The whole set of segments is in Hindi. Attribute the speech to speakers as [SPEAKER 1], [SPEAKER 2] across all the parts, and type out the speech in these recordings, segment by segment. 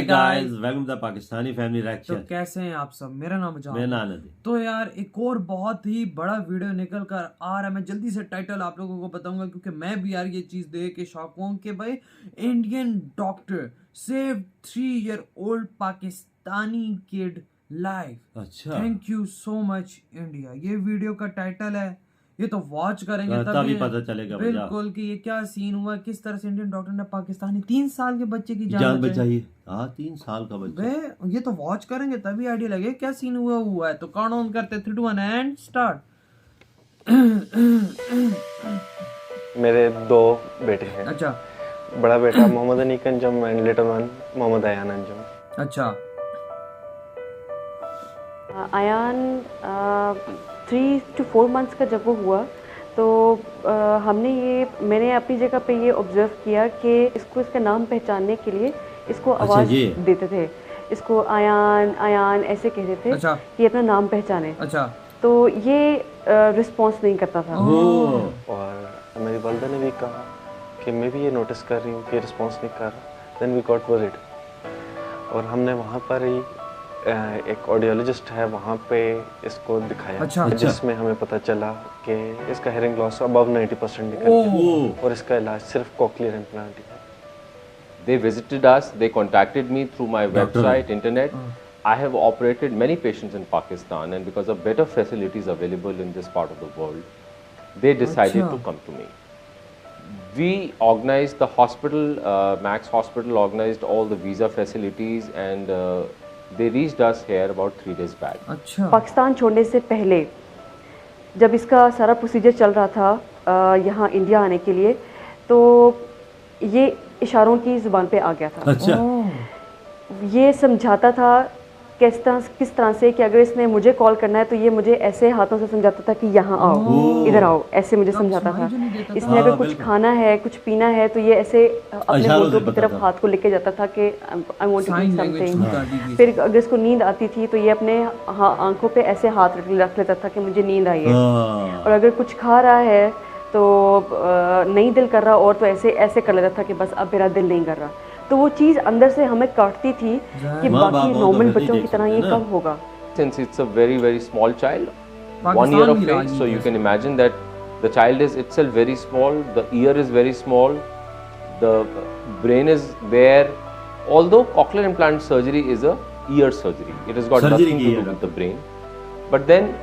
[SPEAKER 1] guys, welcome to the Pakistani Family Reaction।
[SPEAKER 2] तो कैसे हैं आप सब? मेरा नाम
[SPEAKER 1] मेरा
[SPEAKER 2] जान।
[SPEAKER 1] नाम है।
[SPEAKER 2] तो यार एक और बहुत ही बड़ा वीडियो निकल कर आ रहा है। मैं जल्दी से टाइटल आप लोगों को बताऊंगा क्योंकि मैं भी यार ये चीज देख के शॉक हूँ कि भाई Indian doctor save 3-year-old Pakistani kid life.
[SPEAKER 1] अच्छा,
[SPEAKER 2] thank you so much India. ये वीडियो का टाइटल है, ये तो वॉच करेंगे
[SPEAKER 1] तभी पता चलेगा
[SPEAKER 2] बिल्कुल कि ये क्या सीन हुआ, किस तरह से इंडियन डॉक्टर ने पाकिस्तानी 3 साल के बच्चे की
[SPEAKER 1] जान बचाई। हाँ, 3 साल का बच्चा।
[SPEAKER 2] ये तो वॉच करेंगे तभी आइडिया लगे क्या सीन हुआ है। तो काउंट ऑन करते 3 2 1 एंड स्टार्ट।
[SPEAKER 3] मेरे 2 बेटे हैं।
[SPEAKER 2] अच्छा,
[SPEAKER 3] बड़ा बेटा Mohammad Aneek Anjum and little one Mohammad Ayan Anjum.
[SPEAKER 2] अच्छा।
[SPEAKER 4] अयान 3 to 4 months का जब वो हुआ तो मैंने अपनी जगह पे ये ऑब्जर्व किया कि इसको इसका नाम पहचानने के लिए इसको आवाज़ देते थे। इसको अयान अयान ऐसे कहते थे।
[SPEAKER 2] अच्छा।
[SPEAKER 4] कि अपना नाम पहचाने।
[SPEAKER 2] अच्छा।
[SPEAKER 4] तो ये रिस्पॉन्स नहीं करता था।
[SPEAKER 3] और मेरी वालदा ने भी कहा कि मैं भी ये नोटिस कर रही हूँ कि रिस्पॉन्स नहीं कर रहा। देन वी गॉट वरीड और हमने वहाँ पर ही एक ऑडियोलॉजिस्ट है वहाँ पे इसको दिखाया।
[SPEAKER 2] अच्छा।
[SPEAKER 3] जिसमें हमें पता चला कि इसका हेयरिंग लॉस अबव 90% निकल गया और इसका इलाज सिर्फ कॉक्लियर इम्प्लांट ही है।
[SPEAKER 5] They visited us, they contacted me through my website, internet. I have operated many patients in Pakistan, and because of better facilities available in this part of the world, they decided to come to me. We organized the hospital, Max Hospital organized all the visa facilities, and they reached us here about 3 days back.
[SPEAKER 2] अच्छा।
[SPEAKER 4] पाकिस्तान छोड़ने से पहले जब इसका सारा प्रोसीजर चल रहा था यहाँ इंडिया आने के लिए, तो ये इशारों की ज़ुबान पे आ गया था।
[SPEAKER 1] अच्छा।
[SPEAKER 4] ये समझाता था किस तरह से कि अगर इसने मुझे कॉल करना है तो ये मुझे ऐसे हाथों से समझाता था कि यहाँ आओ, इधर आओ, ऐसे मुझे समझाता था। इसने अगर कुछ खाना है, कुछ पीना है तो ये ऐसे अपने होठों की तरफ हाथ को लेके जाता था कि I want to eat something. फिर अगर इसको नींद आती थी तो ये अपने आंखों पे ऐसे हाथ रख लेता था कि मुझे नींद आई है। और अगर कुछ खा रहा है तो नहीं दिल कर रहा और तो ऐसे कर लेता था कि बस अब मेरा दिल नहीं कर रहा। तो वो चीज़ अंदर से हमें काटती थी कि बाकी नॉर्मल बच्चों की तरह ये कब होगा।
[SPEAKER 5] Since it's a very very small child, 1 year of age, so you can imagine that the child is itself very small, the ear is very small, the brain is there. Although cochlear implant surgery is a ear surgery, it has got nothing to do with the brain. But then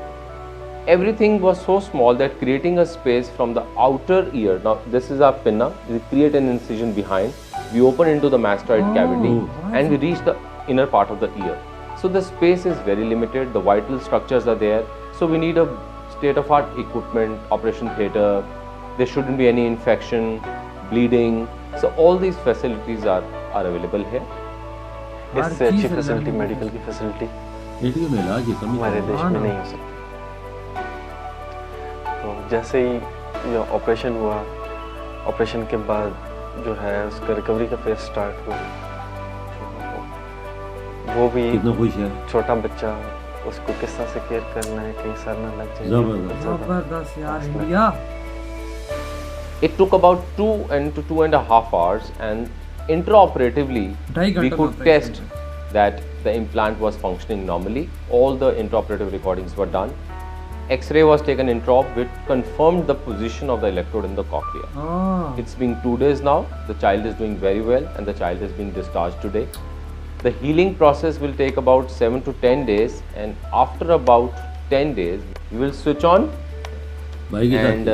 [SPEAKER 5] everything was so small that creating a space from the outer ear, now this is our pinna, we create an incision behind, we open into the mastoid cavity and we reach the inner part of the ear. So the space is very limited, the vital structures are there, so we need a state of art equipment, operation theatre, there shouldn't be any infection, bleeding, so all these facilities are available here.
[SPEAKER 3] इससे अच्छी फैसिलिटी मेडिकल की फैसिलिटी हमारे देश में नहीं हो सकती। तो जैसे ही ये ऑपरेशन हुआ, ऑपरेशन के बाद जो है उसका रिकवरी का फेज स्टार्ट हुआ, वो भी
[SPEAKER 1] कितना खुश है।
[SPEAKER 3] छोटा बच्चा, उसको किस तरह से केयर करना है, कहीं सर ना लग जाए।
[SPEAKER 2] जबरदस्त यार India.
[SPEAKER 5] It took about 2 to 2.5 hours, and intraoperatively we could test that the implant was functioning normally. All the intraoperative recordings were done. X-ray was taken intraop, which confirmed the position of the electrode in the cochlea. It's been 2 days now. The child is doing very well, and the child has been discharged today. The healing process will take about 7 to 10 days, and after about 10 days, we will switch on. And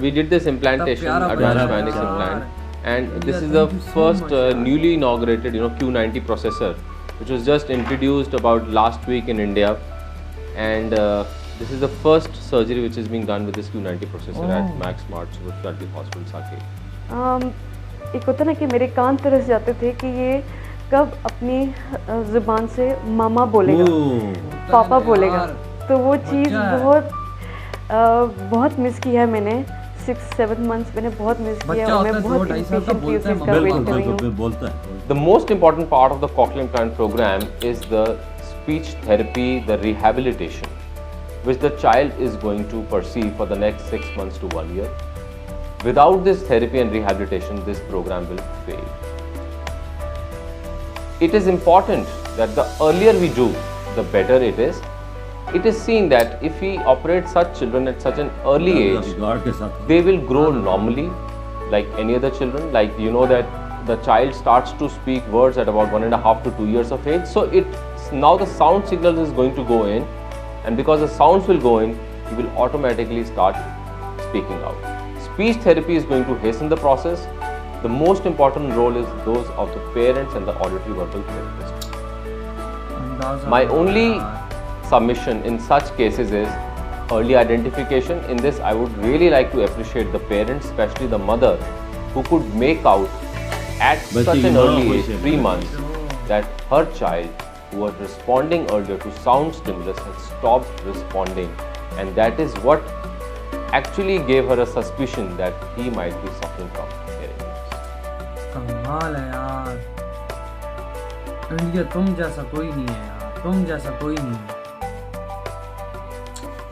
[SPEAKER 5] we did this implantation, advanced Manix implant, and this is the first newly inaugurated, Q90 processor, which was just introduced about last week in India, and this is the first surgery which is being done with this Q90 processor at Max Smart Specialty Hospital, Saket.
[SPEAKER 4] एक होता ना कि मेरे कान तरस जाते थे कि ये कब अपनी ज़ुबान से मामा बोलेगा, पापा बोलेगा। तो वो चीज़ बहुत मिस की है मैंने। 6-7 months मैंने बहुत मिस किया और मैं बहुत impatiently उस चीज़ का वेट कर रही हूँ।
[SPEAKER 5] The most important part of the cochlear implant program is the speech therapy, the rehabilitation, which the child is going to perceive for the next 6 months to 1 year. Without this therapy and rehabilitation, this program will fail. it is important that the earlier we do, the better it is. It is seen that if we operate such children at such an early age,
[SPEAKER 1] guard के साथ
[SPEAKER 5] they will grow normally like any other children. Like you know that the child starts to speak words at about 1.5 to 2 years of age. So now the sound signal is going to go in, and because the sounds will go in, he will automatically start speaking out. Speech therapy is going to hasten the process. The most important role is those of the parents and the auditory verbal therapist. My only submission in such cases is early identification. In this, I would really like to appreciate the parents, especially the mother, who could make out at such an early age, 3 months, that her child, who was responding earlier to sound stimulus, had stopped responding, and that is what actually gave her a suspicion that he might be suffering from hearing loss.
[SPEAKER 2] कमाल है यार, इंडिया तुम जैसा कोई नहीं है यार, तुम जैसा कोई नहीं है।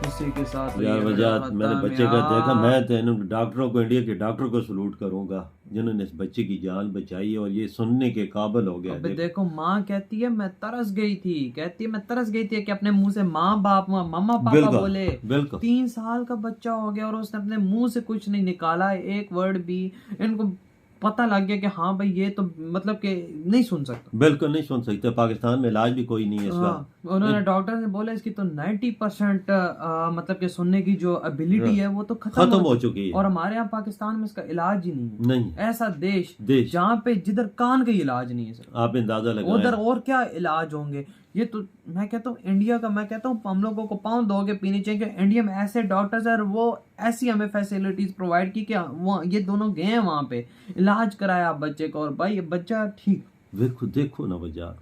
[SPEAKER 2] इसी के साथ
[SPEAKER 1] यार वजात मैंने बच्चे का देखा, मैं तो इन डॉक्टरों को, इंडिया के डॉक्टरों को सलूट करूंगा जिन्होंने इस बच्चे की जान बचाई है और ये सुनने के काबिल हो गया।
[SPEAKER 2] अबे देखो माँ कहती है मैं तरस गई थी, कहती है मैं तरस गई थी कि अपने मुंह से माँ बाप मम्मा पापा बोले।
[SPEAKER 1] बिल्कुल
[SPEAKER 2] 3 साल का बच्चा हो गया और उसने अपने मुंह से कुछ नहीं निकाला, एक वर्ड भी। इनको पता लग गया कि हाँ भाई ये तो मतलब कि नहीं सुन सकता,
[SPEAKER 1] बिल्कुल नहीं सुन सकते। पाकिस्तान में इलाज भी कोई नहीं है इसका।
[SPEAKER 2] उन्होंने डॉक्टर ने बोला इसकी तो 90% मतलब कि सुनने की जो एबिलिटी है वो तो खत्म
[SPEAKER 1] हो चुकी है,
[SPEAKER 2] और हमारे यहाँ पाकिस्तान में इसका इलाज ही नहीं है। ऐसा देश जहाँ पे जिधर कान का इलाज नहीं है सर,
[SPEAKER 1] आप अंदाजा लगाएं
[SPEAKER 2] उधर और क्या इलाज होंगे। ये तो मैं कहता हूँ इंडिया का, मैं कहता हूँ हम लोगों को पाँव धोके पीनी चाहिए कि इंडिया में ऐसे डॉक्टर्स है, वो ऐसी हमें फैसिलिटीज प्रोवाइड की कि वो ये दोनों गए हैं वहाँ पे, इलाज कराया बच्चे को और भाई ये बच्चा ठीक।
[SPEAKER 1] देखो ना वजह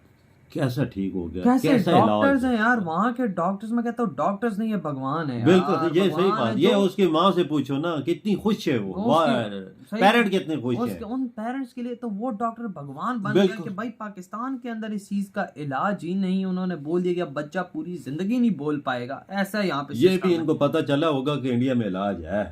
[SPEAKER 1] कैसा ठीक हो गया,
[SPEAKER 2] कैसे डॉक्टर्स हैं यार वहाँ के डॉक्टर्स। मैं कहता हूँ डॉक्टर्स नहीं है भगवान है।
[SPEAKER 1] बिल्कुल ये सही बात। ये उसकी माँ से पूछो ना कितनी खुश है वो, पेरेंट कितने खुश है।
[SPEAKER 2] उन पेरेंट्स के लिए तो वो डॉक्टर भगवान बन गया कि भाई पाकिस्तान के अंदर इस चीज का इलाज ही नहीं। उन्होंने बोल दिया कि बच्चा पूरी जिंदगी नहीं बोल पाएगा, ऐसा यहाँ पे। ये
[SPEAKER 1] भी इनको पता चला होगा कि इंडिया में इलाज है,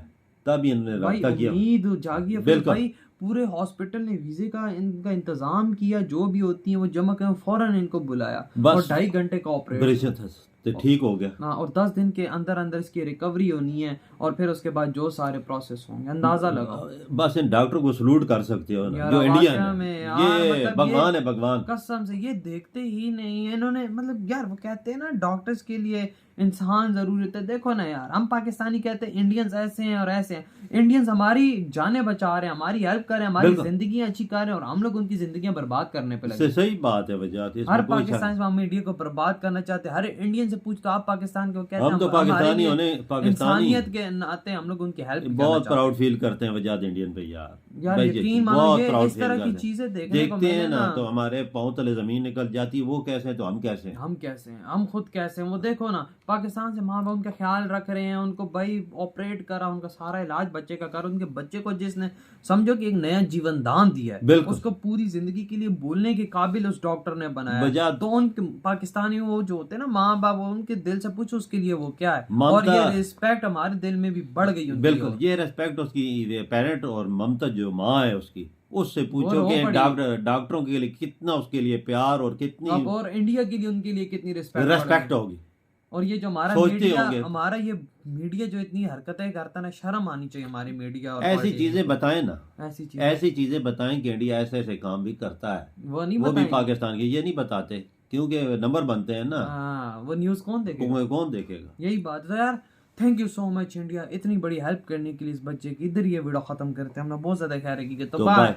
[SPEAKER 1] तब इन्होंने रब्ता किया।
[SPEAKER 2] उम्मीद जागी है भाई, पूरे हॉस्पिटल ने वीजे का इनका इंतजाम किया, जो भी होती है वो जमा कर, फौरन इनको बुलाया और 2.5 घंटे का ऑपरेशन था,
[SPEAKER 1] तो ठीक हो गया।
[SPEAKER 2] हाँ, और 10 दिन के अंदर अंदर इसकी रिकवरी होनी है और फिर उसके बाद जो सारे प्रोसेस होंगे अंदाजा लगाओ।
[SPEAKER 1] बस इन डॉक्टर को सलूट कर सकते हो ना, जो इंडिया में ये मतलब भगवान है, भगवान कसम
[SPEAKER 2] से। ये देखते ही नहीं है इन्होंने, मतलब यार वो कहते हैं ना डॉक्टर्स के लिए इंसान जरूरत है। देखो ना यार, हम पाकिस्तानी कहते हैं इंडियंस ऐसे हैं और ऐसे हैं। इंडियंस हमारी जानें बचा रहे हैं, हमारी हेल्प कर रहे हैं, हमारी जिंदगियां अच्छी कर रहे हैं और हम लोग उनकी जिंदगियां बर्बाद करने पे लगे।
[SPEAKER 1] सही बात है वजह।
[SPEAKER 2] हर पाकिस्तान से हम इंडिया को बर्बाद करना चाहते हैं। हर इंडियन से पूछते आप पाकिस्तान को कहते हैं,
[SPEAKER 1] हम तो पाकिस्तानी होने,
[SPEAKER 2] इंसानियत के नाते हम लोग उनकी हेल्प
[SPEAKER 1] बहुत प्राउड फील करते हैं वजह इंडियन पे यार।
[SPEAKER 2] यकीन मानो ये इस तरह की चीजें
[SPEAKER 1] देखते हैं ना तो हमारे पांव तले जमीन निकल जाती है। वो कैसे हैं तो हम कैसे हैं,
[SPEAKER 2] हम खुद कैसे हैं। वो देखो ना पाकिस्तान से माँ बाप उनका ख्याल रख रहे हैं, उनको भाई ऑपरेट करा, उनका सारा इलाज बच्चे का कर, उनके बच्चे को जिसने समझो कि एक नया जीवन दान दिया है, उसको पूरी जिंदगी के लिए बोलने के काबिल उस डॉक्टर ने बनाया। तो उन पाकिस्तानी वो जो होते हैं ना माँ बाप, उनके दिल से पूछो उसके लिए वो क्या है। और ये रिस्पेक्ट हमारे दिल में भी बढ़ गई।
[SPEAKER 1] बिल्कुल ये रिस्पेक्ट उसकी पेरेंट और ममता जो माँ है उसकी, उससे पूछो कि डॉक्टरों के लिए कितना उसके लिए प्यार और कितनी,
[SPEAKER 2] और इंडिया के लिए उनके लिए कितनी
[SPEAKER 1] रिस्पेक्ट होगी।
[SPEAKER 2] और ये जो हमारा मीडिया, हमारा ये मीडिया जो इतनी हरकतें करता ना, शर्म आनी चाहिए हमारी मीडिया। और
[SPEAKER 1] ऐसी चीजें बताएं ना,
[SPEAKER 2] ऐसी
[SPEAKER 1] चीजें बताएं कि इंडिया ऐसे ऐसे काम भी करता है।
[SPEAKER 2] वो
[SPEAKER 1] भी पाकिस्तान के ये नहीं बताते क्योंकि नंबर बनते हैं ना।
[SPEAKER 2] वो न्यूज कौन
[SPEAKER 1] देखेगा,
[SPEAKER 2] यही बात है यार। Thank you so much India, इतनी बड़ी हेल्प करने के लिए इस बच्चे की। इधर ये वीडियो खत्म करते हैं, हमने बहुत ज्यादा ख्याल रखी। तो बाय।